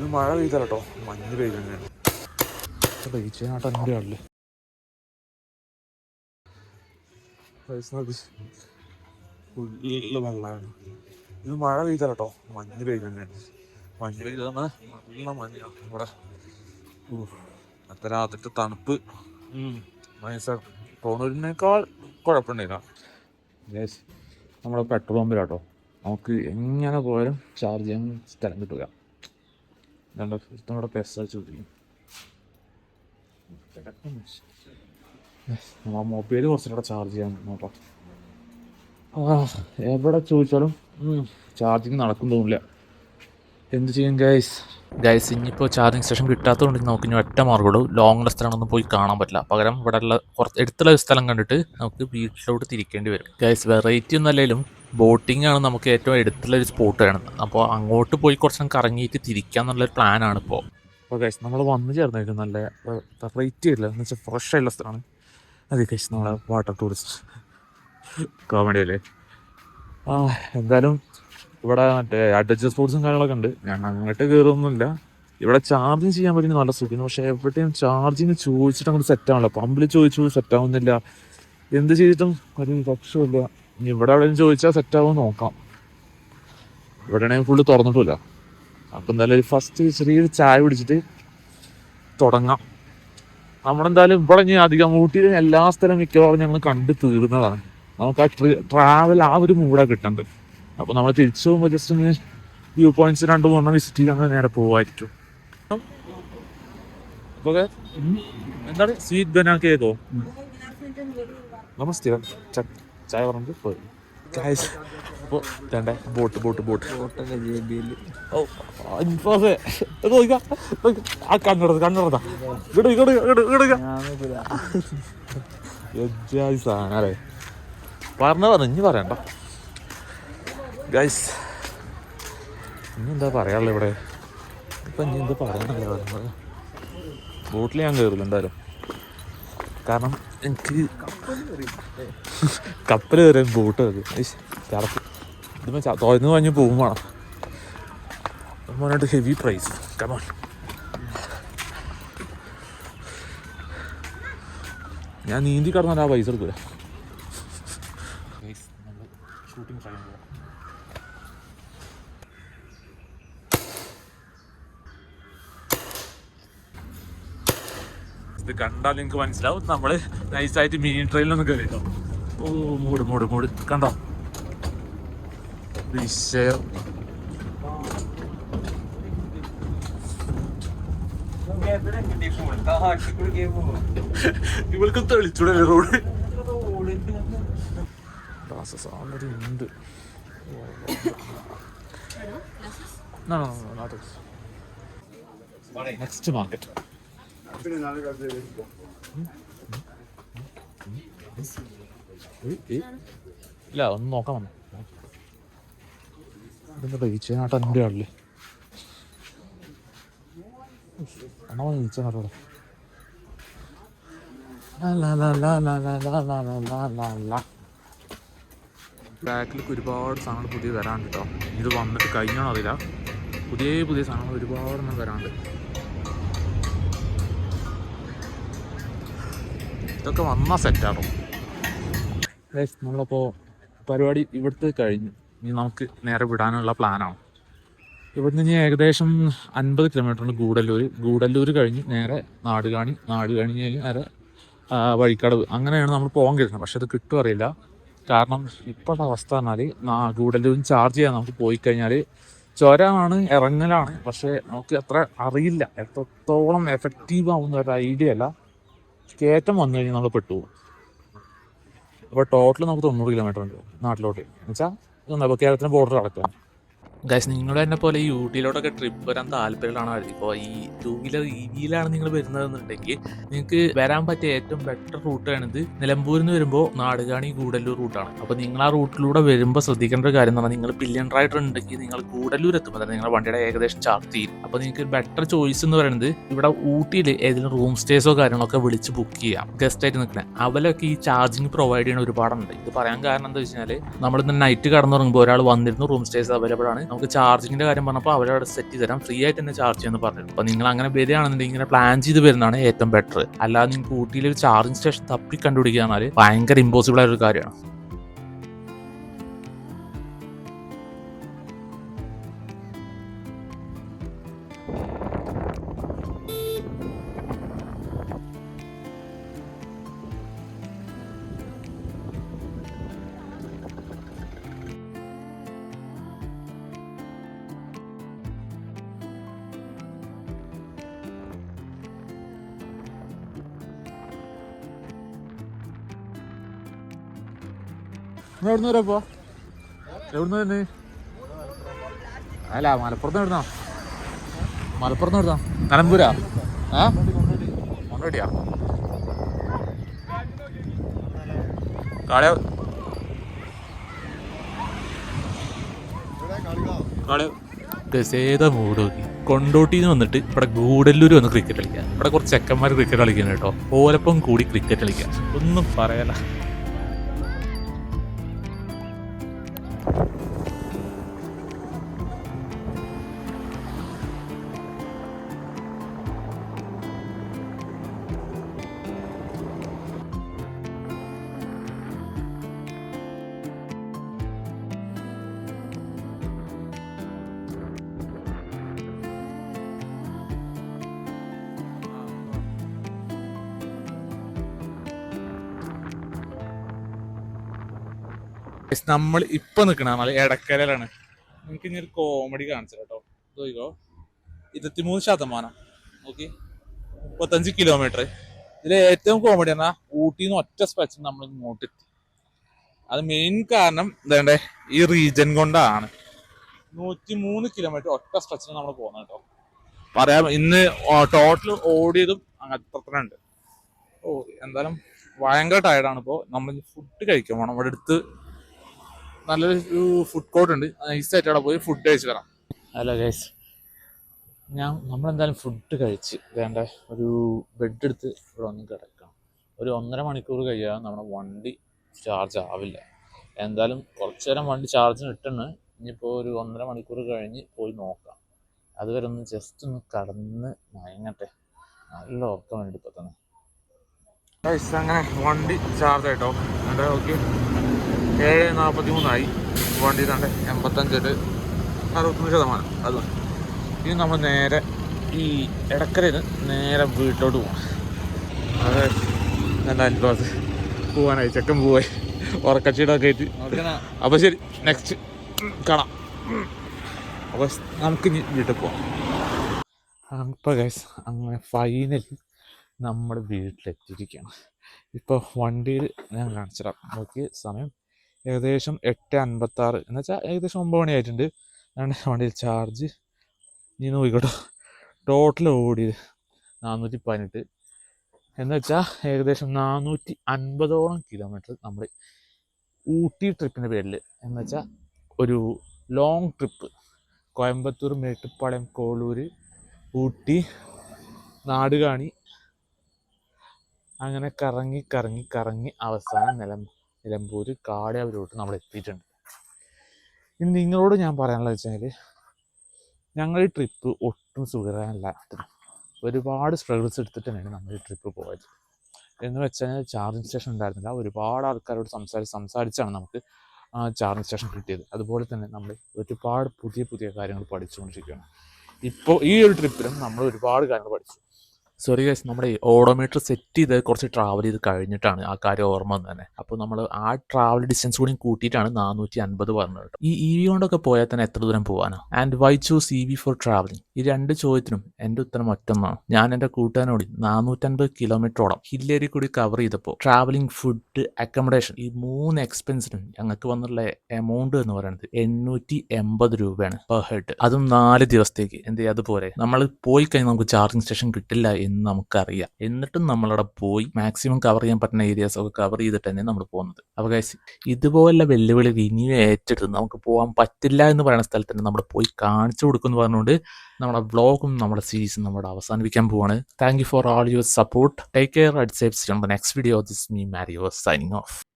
ഇത് മഴ പെയ്തല്ല കേട്ടോ, മഞ്ഞ് പെയ്യുന്നേ പെയ്ച്ചാട്ടോ എൻ്റെ ആളില് ഫുള്ള് വെള്ളമാണ്. ഇത് മഴ പെയ്തല്ല കേട്ടോ, മഞ്ഞ് പെയ്യുന്നേ. മഞ്ഞ് പെയ്തെന്ന് നല്ല മഞ്ഞാണ് ഇവിടെ. അത്ര രാത്രിത്തെ തണുപ്പ് ടോണൂരിനേക്കാൾ കുഴപ്പമുണ്ടായില്ല. നമ്മുടെ പെട്രോൾ പമ്പിലാട്ടോ, നമുക്ക് എങ്ങനെ പോയാലും ചാർജ് ചെയ്യാൻ സ്ഥലം കിട്ടുക. നമ്മുടെ പെസ ചോദിക്കും. മൊബൈൽ കുറച്ചുകൂടെ ചാർജ് ചെയ്യാൻ നോക്കാം. എവിടെ ചോദിച്ചാലും ചാർജിങ് നടക്കും തോന്നില്ല. എന്ത് ചെയ്യും ഗൈസ് ഇനിയിപ്പോൾ ചാർജിങ് സ്റ്റേഷൻ കിട്ടാത്തതുകൊണ്ട് നമുക്ക് ഇനി ഒറ്റ മാർഗമുള്ളൂ. ലോങ്ങുള്ള സ്ഥലമൊന്നും പോയി കാണാൻ പറ്റില്ല. പകരം ഇവിടെ ഉള്ള കുറച്ച് എടുത്തുള്ള ഒരു സ്ഥലം കണ്ടിട്ട് നമുക്ക് വീട്ടിലോട്ട് തിരിക്കേണ്ടി വരും. ഗൈസ് വെറൈറ്റി ഒന്നും അല്ലെങ്കിലും ബോട്ടിംഗ് ആണ് നമുക്ക് ഏറ്റവും എടുത്തുള്ളൊരു സ്പോട്ട് വേണം. അപ്പോൾ അങ്ങോട്ട് പോയി കുറച്ച് കറങ്ങിയിട്ട് തിരിക്കാന്നുള്ളൊരു പ്ലാനാണ് ഇപ്പോൾ. അപ്പോൾ ഗൈസ് നമ്മൾ വന്നു ചേർന്നായിരിക്കും നല്ല വെറൈറ്റി ആയില്ല എന്ന് വെച്ചാൽ ഫ്രഷ് ആയിട്ടുള്ള സ്ഥലമാണ്. അതെ ഗൈസ്, നമ്മളെ വാട്ടർ ടൂറിസ്റ്റ് കോമഡി അല്ലേ. എന്തായാലും ഇവിടെ മറ്റേ അഡ്വഞ്ചർ സ്പോർട്സും കാര്യങ്ങളൊക്കെ ഉണ്ട്. ഞാൻ അങ്ങോട്ട് കയറുന്നില്ല. ഇവിടെ ചാർജിങ് ചെയ്യാൻ പറ്റുന്ന നല്ല സുഖം. പക്ഷേ എവിടെയും ചാർജിങ് ചോദിച്ചിട്ട് അങ്ങോട്ട് സെറ്റാണല്ലോ. പമ്പിൽ ചോദിച്ചു സെറ്റാവുന്നില്ല. എന്ത് ചെയ്തിട്ടും ഒരു പക്ഷമില്ല. ഇനി ഇവിടെ എവിടെയും ചോദിച്ചാൽ സെറ്റാവും നോക്കാം. ഇവിടെയാണെങ്കിൽ ഫുള്ള് തുറന്നിട്ടില്ല. അപ്പം എന്തായാലും ഫസ്റ്റ് ചെറിയൊരു ചായ പിടിച്ചിട്ട് തുടങ്ങാം. നമ്മളെന്തായാലും ഇവിടെ ഇനി അധികം ഊട്ടിയിൽ എല്ലാ സ്ഥലവും മിക്കവാറും ഞങ്ങൾ കണ്ട് തീർന്നതാണ്. നമുക്ക് ആ ട്രാവൽ ആ ഒരു മൂടാണ് കിട്ടേണ്ടത്. അപ്പോൾ നമ്മൾ തിരിച്ചു പോകുമ്പോൾ ജസ്റ്റ് ഒന്ന് വ്യൂ പോയിന്റ്സ് 2-3 വിസിറ്റ് ചെയ്ത് അങ്ങനെ നേരെ പോവായിരിക്കും. എന്താണ് സ്വീറ്റ് ബനാന കേക്കോ? നമസ്തേ, ചായ പറഞ്ഞിട്ട് പോയി. അപ്പോൾ വേണ്ടേ ബോട്ട് കണ്ണടതാ സാധനല്ലേ പറഞ്ഞു ഇനി പറയണ്ട ഗൈസ്. ഇനി എന്താ പറയാനുള്ളത് ഇവിടെ? ഇപ്പം ഇനി എന്താ പറയാനല്ലേ പറയുന്നത്? ബോട്ടിൽ ഞാൻ കയറില്ല എന്തായാലും. കാരണം എനിക്ക് കപ്പൽ കയറിയ ബോട്ട് കയറി ചടപ്പ്. ഇതിപ്പോൾ തുറന്ന് കഴിഞ്ഞ് പോകും വേണം. മോനായിട്ട് ഹെവി പ്രൈസ്. കമോൺ, ഞാൻ നീന്തി കടന്നാൽ ആ പൈസ എടുക്കില്ല. ഷൂട്ടിങ് ടൈം ഇത് കണ്ടാൽ നിങ്ങൾക്ക് മനസ്സിലാവും. നമ്മൾ നൈസായിട്ട് മിനി ട്രെയിനിലൊന്നും കയറിട്ടോ. ഓ മൂട് കണ്ടോ വിഷയം. ഇവൾക്ക് തെളിച്ചൂടെ റോഡ് ഉണ്ട്. Next market. ഇല്ല ഒന്ന് നോക്കാം. ഇതെന്താ ബീച്ചാട്ടോ എൻ്റെ ആളില് അണ്ണ ബീച്ചാട്ടോ. ബാക്കിലേക്ക് ഒരുപാട് സാധനങ്ങൾ പുതിയ വരാണ്ട് കേട്ടോ. ഇത് വന്നിട്ട് കഴിഞ്ഞാണോ അറിയില്ല. പുതിയ സാധനങ്ങൾ ഒരുപാടെണ്ണം വരാണ്ട്. ഇതൊക്കെ വന്നാൽ സെറ്റാണോ. നമ്മളിപ്പോൾ പരിപാടി ഇവിടുത്തെ കഴിഞ്ഞു. ഇനി നമുക്ക് നേരെ വിടാനുള്ള പ്ലാനാണ്. ഇവിടുന്ന് ഇനി ഏകദേശം 50 കിലോമീറ്ററുണ്ട് ഗൂഡല്ലൂർ കഴിഞ്ഞ് നേരെ നാടുകാണി കഴിഞ്ഞ് നേരെ വഴിക്കടവ്. അങ്ങനെയാണ് നമ്മൾ പോകാൻ കരുതുന്നത്. പക്ഷെ അത് കിട്ടും അറിയില്ല. കാരണം ഇപ്പോഴത്തെ അവസ്ഥ പറഞ്ഞാൽ ഗൂഡല്ലൂരിൽ ചാർജ് ചെയ്യാൻ നമുക്ക് പോയി കഴിഞ്ഞാൽ ചുരമാണ്, ഇറങ്ങലാണ്. പക്ഷേ നമുക്ക് അത്ര അറിയില്ല എത്രത്തോളം എഫക്റ്റീവ് ആവുന്ന ഒരു ഐഡിയ അല്ല. കയറ്റം വന്നു കഴിഞ്ഞാൽ നമ്മൾ പെട്ടുപോകും. അപ്പോൾ ടോട്ടൽ നമുക്ക് 90 കിലോമീറ്റർ ഉണ്ട് നാട്ടിലോട്ട്. എന്നുവെച്ചാൽ കേരളത്തിന് ബോർഡർ അടക്കാം. ഗൈസ്, നിങ്ങളുടെ തന്നെ പോലെ ഈ ഊട്ടിയിലോട്ടൊക്കെ ട്രിപ്പ് വരാൻ താല്പര്യമുള്ളതാണ്. ഇപ്പോൾ ഈ 2 വീലർ EVയിലാണ് നിങ്ങൾ വരുന്നതെന്നുണ്ടെങ്കിൽ നിങ്ങൾക്ക് വരാൻ പറ്റിയ ഏറ്റവും ബെറ്റർ റൂട്ടാണിത്. നിലമ്പൂരിൽ നിന്ന് വരുമ്പോൾ നാടുകാണി ഗൂഡല്ലൂർ റൂട്ടാണ്. അപ്പോൾ നിങ്ങൾ ആ റൂട്ടിലൂടെ വരുമ്പോൾ ശ്രദ്ധിക്കേണ്ട ഒരു കാര്യം എന്ന് പറഞ്ഞാൽ നിങ്ങൾ പില്ലിയൻ റൈഡർ ഉണ്ടെങ്കിൽ നിങ്ങൾ ഗൂഡല്ലൂർ എത്തുമ്പോൾ തന്നെ നിങ്ങളുടെ വണ്ടിയുടെ ഏകദേശം ചാർജ് തീരും. അപ്പോൾ നിങ്ങൾക്ക് ബെറ്റർ ചോയ്സ് എന്ന് പറയുന്നത് ഇവിടെ ഊട്ടിയിൽ ഏതെങ്കിലും റൂം സ്റ്റേസോ കാര്യങ്ങളൊക്കെ വിളിച്ച് ബുക്ക് ചെയ്യാം. ഗസ്റ്റ് ആയിട്ട് നിൽക്കണേ അവരൊക്കെ ഈ ചാർജിങ് പ്രൊവൈഡ് ചെയ്യുന്ന ഒരുപാടുണ്ട്. ഇത് പറയാൻ കാരണം എന്താ വെച്ച് കഴിഞ്ഞാൽ നമ്മളിന്ന് നൈറ്റ് കടന്നുറങ്ങുമ്പോൾ ഒരാൾ വന്നിരുന്നു റൂം സ്റ്റേസ് അവൈലബിൾ ആണ്, നമുക്ക് ചാർജിങ്ങിൻ്റെ കാര്യം പറഞ്ഞപ്പോൾ അവരവിടെ സെറ്റ് ചെയ്ത് തരാം, ഫ്രീ ആയിട്ട് തന്നെ ചാർജ് ചെയ്യുമെന്ന് പറഞ്ഞു. അപ്പോൾ നിങ്ങൾ അങ്ങനെ വരികയാണെന്നുണ്ടെങ്കിൽ ഇങ്ങനെ പ്ലാൻ ചെയ്ത് വരുന്നതാണ് ഏറ്റവും ബെറ്റർ. അല്ലാതെ നിങ്ങൾക്ക് ഊട്ടിയിൽ ഒരു ചാർജിങ് സ്റ്റേഷൻ തപ്പി കണ്ടുപിടിക്കുക എന്നാൽ ഭയങ്കര ഇമ്പോസിബിൾ ആയൊരു കാര്യമാണ്. എവിടുന്ന് വരാപ്പോ? എവിടുന്ന് വരുന്നേ? അല്ല, മലപ്പുറത്ത് എവിടുന്നോ? മലപ്പുറത്ത് എവിടുന്നോ? നിലമ്പൂരാ? കൊണ്ടോട്ടിയാ? ഏതാ മൂഡ് നോക്കി കൊണ്ടോട്ടിന്ന് വന്നിട്ട് ഇവിടെ ഗൂഡല്ലൂർ വന്ന് ക്രിക്കറ്റ് കളിക്കാം. ഇവിടെ കുറച്ച് ചെക്കന്മാർ ക്രിക്കറ്റ് കളിക്കുന്നു കേട്ടോ. ഓലപ്പം കൂടി ക്രിക്കറ്റ് കളിക്കാം, ഒന്നും പറയല. നമ്മൾ ഇപ്പൊ നിക്കണ എടക്കരയിലാണ്. നിങ്ങൾക്ക് ഇനി ഒരു കോമഡി കാണിച്ചു കേട്ടോ. നോക്കിക്കോ, 23%. നോക്കി, 35 കിലോമീറ്റർ. ഇതിൽ ഏറ്റവും കോമഡി പറഞ്ഞാൽ ഊട്ടിന്ന് ഒറ്റ സ്പെച്ചിൽ നമ്മൾ ഇങ്ങോട്ട് എത്തി. അത് മെയിൻ കാരണം ഇതേണ്ടേ ഈ റീജൻ കൊണ്ടാണ്. 103 കിലോമീറ്റർ ഒറ്റ സ്ട്രെച്ചിന് നമ്മൾ പോകുന്നത് കേട്ടോ. പറയാം, ഇന്ന് ടോട്ടൽ ഓടിയതും അത്ര ഉണ്ട്. എന്തായാലും ഭയങ്കര ടയർഡാണ്. ഇപ്പോൾ നമ്മൾ ഫുഡ് കഴിക്കാൻ പോകണം. ഇവിടെ അടുത്ത് നല്ലൊരു ഫുഡ് കോർട്ട് ഉണ്ട്, നൈസായിട്ട് അവിടെ പോയി ഫുഡ് കഴിച്ച് വരാം. ഹലോ ഗൈസ്, നമ്മളെന്തായാലും ഫുഡ് കഴിച്ച് വേണ്ട ഒരു ബെഡ് എടുത്ത് ഇവിടെ ഒന്നും കിടക്കാം. ഒരു 1.5 മണിക്കൂർ കഴിയാതെ നമ്മുടെ വണ്ടി ചാർജ് ആവില്ല. എന്തായാലും കുറച്ച് നേരം വണ്ടി ചാർജിന് ഇട്ടുണ്ട്. ഇനിയിപ്പോൾ ഒരു 1.5 മണിക്കൂർ കഴിഞ്ഞ് പോയി നോക്കാം. അതുവരെ ഒന്ന് ജസ്റ്റ് ഒന്ന് കടന്ന് മയങ്ങട്ടെ. നല്ല ഉറക്കം വേണ്ടി ഇപ്പോൾ തന്നെ. അങ്ങനെ വണ്ടി ചാർജ് ആയിട്ടോ. എന്താ നോക്കി, 7:43 വണ്ടി തന്നെ 85 63%. അത് ഇനി നമ്മൾ നേരെ ഈ എടക്കരയിൽ നേരെ വീട്ടിലോട്ട് പോകാം. അതെ, നല്ല അനുഭവം പോവാനായി, ചെക്കൻ പോവായി ഉറക്കച്ചീടൊക്കെ ആയിട്ട്. അപ്പോൾ ശരി, നെക്സ്റ്റ് കാണാം. അപ്പോൾ നമുക്കിനി വീട്ടിൽ പോവാം. അപ്പോൾ ഗൈസ്, അങ്ങനെ ഫൈനലി നമ്മൾ വീട്ടിലെത്തിയിരിക്കുകയാണ്. ഇപ്പോൾ വണ്ടിയിൽ ഞാൻ കാണിച്ചിടാം. നോക്കി, സമയം ഏകദേശം 8:56 എന്ന് വെച്ചാൽ ഏകദേശം 9 മണിയായിട്ടുണ്ട്. വണ്ടിയിൽ ചാർജ് നീ നോക്കിക്കോട്ടോ. ടോട്ടൽ ഓടിയത് 418 എന്ന് വെച്ചാൽ ഏകദേശം 450ഓളം കിലോമീറ്റർ നമ്മൾ ഊട്ടി ട്രിപ്പിൻ്റെ പേരിൽ എന്ന് വെച്ചാൽ ഒരു ലോങ് ട്രിപ്പ്, കോയമ്പത്തൂർ, മേട്ടുപ്പാളയം, കോളൂർ, ഊട്ടി, നാടുകാണി, അങ്ങനെ കറങ്ങി കറങ്ങി കറങ്ങി അവസാനം നിലമ്പൂർ കാടിയാവൂരോട്ട് നമ്മൾ എത്തിയിട്ടുണ്ട്. ഇനി നിങ്ങളോട് ഞാൻ പറയാനുള്ളത് വെച്ചാൽ, ഞങ്ങൾ ഈ ട്രിപ്പ് ഒട്ടും സുഖകരമല്ല. ഒരുപാട് സ്ട്രഗിൾസ് എടുത്തിട്ട് തന്നെയാണ് നമ്മൾ ഈ ട്രിപ്പ് പോയത്. എന്ന് വെച്ചാൽ ചാർജിങ് സ്റ്റേഷൻ ഉണ്ടായിരുന്നില്ല. ഒരുപാട് ആൾക്കാരോട് സംസാരിച്ചാണ് നമുക്ക് ചാർജിങ് സ്റ്റേഷൻ കിട്ടിയത്. അതുപോലെ തന്നെ നമ്മൾ ഒരുപാട് പുതിയ കാര്യങ്ങൾ പഠിച്ചുകൊണ്ടിരിക്കുകയാണ്. ഇപ്പോൾ ഈ ഒരു ട്രിപ്പിലും നമ്മൾ ഒരുപാട് കാര്യങ്ങൾ പഠിച്ചു. സോറി ഗൈസ്, നമ്മുടെ ഓഡോമീറ്റർ സെറ്റ് ചെയ്ത് കുറച്ച് ട്രാവൽ ചെയ്ത് കഴിഞ്ഞിട്ടാണ് ആ കാര്യം ഓർമ്മ വന്നത് തന്നെ. അപ്പോൾ നമ്മൾ ആ ട്രാവൽ ഡിസ്റ്റൻസ് കൂടി കൂട്ടിയിട്ടാണ് 450 പറഞ്ഞത് കേട്ടോ. ഈ EV കൊണ്ടൊക്കെ പോയാൽ തന്നെ എത്ര ദൂരം പോകാനോ? And why choose EV for travelling? ഈ 2 ചോദ്യത്തിനും എൻ്റെ ഉത്തരം ഒറ്റൊന്നാണ്. ഞാൻ എൻ്റെ കൂട്ടുകാരനോട് 450 കിലോമീറ്ററോളം ഹില്ലേരി കൂടി കവർ ചെയ്തപ്പോൾ ട്രാവലിംഗ്, ഫുഡ്, അക്കോമഡേഷൻ ഈ 3 എക്സ്പെൻസിനും ഞങ്ങൾക്ക് വന്നുള്ള എമൗണ്ട് എന്ന് പറയുന്നത് 880 രൂപയാണ് പെർ ഹെഡ്. അതും 4 ദിവസത്തേക്ക്. എന്ത് ചെയ്യുക, അതുപോലെ നമ്മൾ പോയി കഴിഞ്ഞാൽ നമുക്ക് ചാർജിങ് സ്റ്റേഷൻ കിട്ടില്ല എന്ന് നമുക്കറിയാം. എന്നിട്ടും നമ്മളവിടെ പോയി മാക്സിമം കവർ ചെയ്യാൻ പറ്റുന്ന ഏരിയാസ് ഒക്കെ കവർ ചെയ്തിട്ട് തന്നെ നമ്മൾ പോകുന്നത്. അപ്പോൾ ഗൈസ്, ഇതുപോലുള്ള വെല്ലുവിളി ഇനിയും ഏറ്റെടുത്ത് നമുക്ക് പോകാൻ പറ്റില്ല എന്ന് പറയുന്ന സ്ഥലത്ത് തന്നെ നമ്മൾ പോയി കാണിച്ചു കൊടുക്കുമെന്ന് പറഞ്ഞുകൊണ്ട് നമ്മുടെ വ്ളോഗും നമ്മുടെ സീരീസും നമ്മൾ അവസാനിപ്പിക്കാൻ പോവാണ്. Thank you for all your support. Take care. I'd say see you on the next video. This is me, Mario, signing off.